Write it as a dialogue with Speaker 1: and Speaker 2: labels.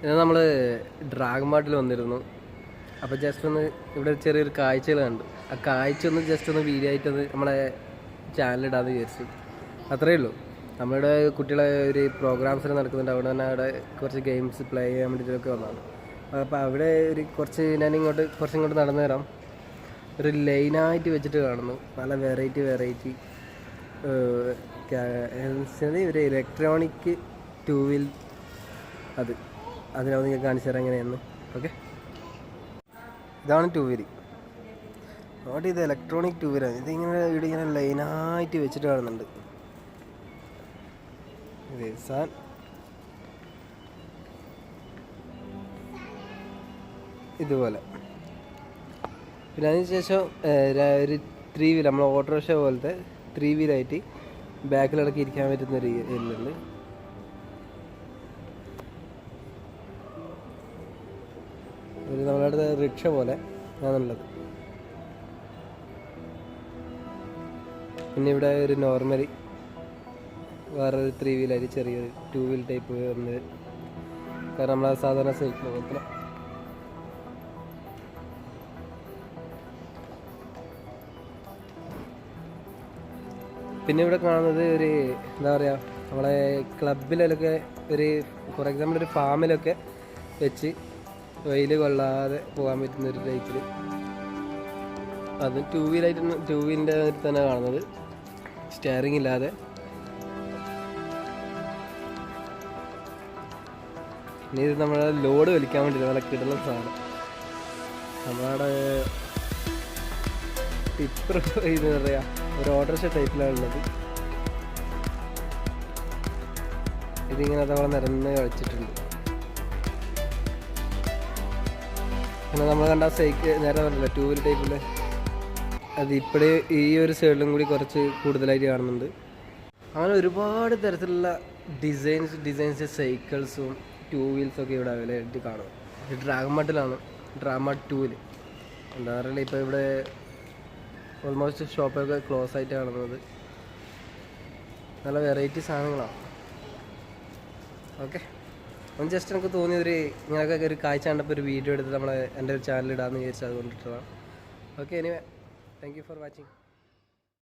Speaker 1: ഇന്ന് നമ്മൾ ഡ്രാഗൺ മാർട്ടിൽ വന്നിരുന്നു. അപ്പോൾ ജസ്റ്റ് ഒന്ന് ഇവിടെ ചെറിയൊരു കാഴ്ചകൾ കണ്ടു. ആ കാഴ്ച ഒന്ന് ജസ്റ്റ് ഒന്ന് വീഡിയോ ആയിട്ടൊന്ന് നമ്മളെ ചാനലിടാമെന്ന് വിചാരിച്ചു. അത്രയേ ഉള്ളൂ. നമ്മളുടെ കുട്ടികളെ ഒരു പ്രോഗ്രാംസിന് നടക്കുന്നുണ്ട്. അവിടെ തന്നെ അവിടെ കുറച്ച് ഗെയിംസ് പ്ലേ ചെയ്യാൻ വേണ്ടിയിട്ടൊക്കെ വന്നതാണ്. അപ്പോൾ അവിടെ ഒരു കുറച്ച് കുറച്ചിങ്ങോട്ട് നടന്നു തരാം. ഒരു ലൈനായിട്ട് വെച്ചിട്ട് കാണുന്നു. നല്ല വെറൈറ്റി ഒരു ഇലക്ട്രോണിക് ടൂ വീൽ അതിനകത്ത് ഞാൻ കാണിച്ചു തരാം എങ്ങനെയാണെന്ന്. ഓക്കെ, ഇതാണ് ടൂ വീല്. അവിടെ ഇത് ഇലക്ട്രോണിക് ടൂ വീലാണ്. ഇതിങ്ങനെ ഇവിടെ ഇങ്ങനെ ലൈനായിട്ട് വെച്ചിട്ട് കാണുന്നുണ്ട്. ഇതുപോലെ. പിന്നെ അതിനുശേഷം ഒരു ത്രീ വീൽ, നമ്മൾ ഓട്ടോറിക്ഷ പോലത്തെ ത്രീ വീലായിട്ട് ബാക്കിലിടക്കി ഇരിക്കാൻ പറ്റുന്നൊരു ഇതിലുണ്ട്. ഒരു നമ്മുടെ അടുത്ത് റിക്ഷ പോലെ ആണുള്ളത്. പിന്നെ ഇവിടെ ഒരു നോർമലി വേറൊരു ത്രീ വീലായിട്ട് ചെറിയൊരു ടൂ വീൽ ടൈപ്പ് വന്നത്. കാരണം നമ്മളെ സാധാരണ സൈക്കിൾ പോലത്തെ. പിന്നെ ഇവിടെ കാണുന്നത് ഒരു എന്താ പറയുക, നമ്മളെ ക്ലബിലൊക്കെ ഒരു ഫോർ എക്സാമ്പിൾ ഒരു ഫാമിലൊക്കെ വെച്ച് വെയിൽ കൊള്ളാതെ പോകാൻ പറ്റുന്നൊരു ടൈപ്പിൽ അത് ടൂ വീലിൻ്റെ തന്നെ കാണുന്നത്. സ്റ്റിയറിംഗ് ഇല്ലാതെ. ഇനി ഇത് നമ്മളെ ലോഡ് വലിക്കാൻ വേണ്ടി നല്ല കിടന്ന സാധനം. നമ്മളവിടെ ടിപ്പർ ഇത് പറയുക ഒരു ഓട്ടോറിക്ഷ ടൈപ്പിലാണ് ഉള്ളത്. ഇതിങ്ങനെ അതവിടെ നിരന്ന് കളിച്ചിട്ടുണ്ട്. പിന്നെ നമ്മൾ കണ്ട സൈക്കിൾ നേരെ പറഞ്ഞില്ല ടൂ വീൽ ടൈപ്പിൽ അത് ഇപ്പോഴേ ഈ ഒരു സൈഡിലും കൂടി കുറച്ച് കൂടുതലായിട്ട് കാണുന്നുണ്ട്. അങ്ങനെ ഒരുപാട് തരത്തിലുള്ള ഡിസൈൻസ് സൈക്കിൾസും ടൂ വീൽസൊക്കെ ഇവിടെ അവൈലബിലിറ്റി കാണും. ഇത് ഡ്രാഗൺ മാർട്ടിലാണ്. ഡ്രാഗൺ മാർട്ട് 2 എന്താ പറയുക, ഇപ്പോൾ ഇവിടെ ഓൾമോസ്റ്റ് ഷോപ്പൊക്കെ ക്ലോസ് ആയിട്ട് കാണുന്നത്. നല്ല വെറൈറ്റി സാധനങ്ങളാണ്. ഓക്കെ, ഒന്ന് ജസ്റ്റ് എനിക്ക് തോന്നിയൊരു ഇങ്ങനെയൊക്കെ ഒരു കാഴ്ച കണ്ടപ്പോൾ ഒരു വീഡിയോ എടുത്ത് എൻ്റെ ഒരു ചാനലിടാമെന്ന് വിചാരിച്ചു, അതുകൊണ്ടിട്ടതാണ്. Okay, anyway thank you for watching.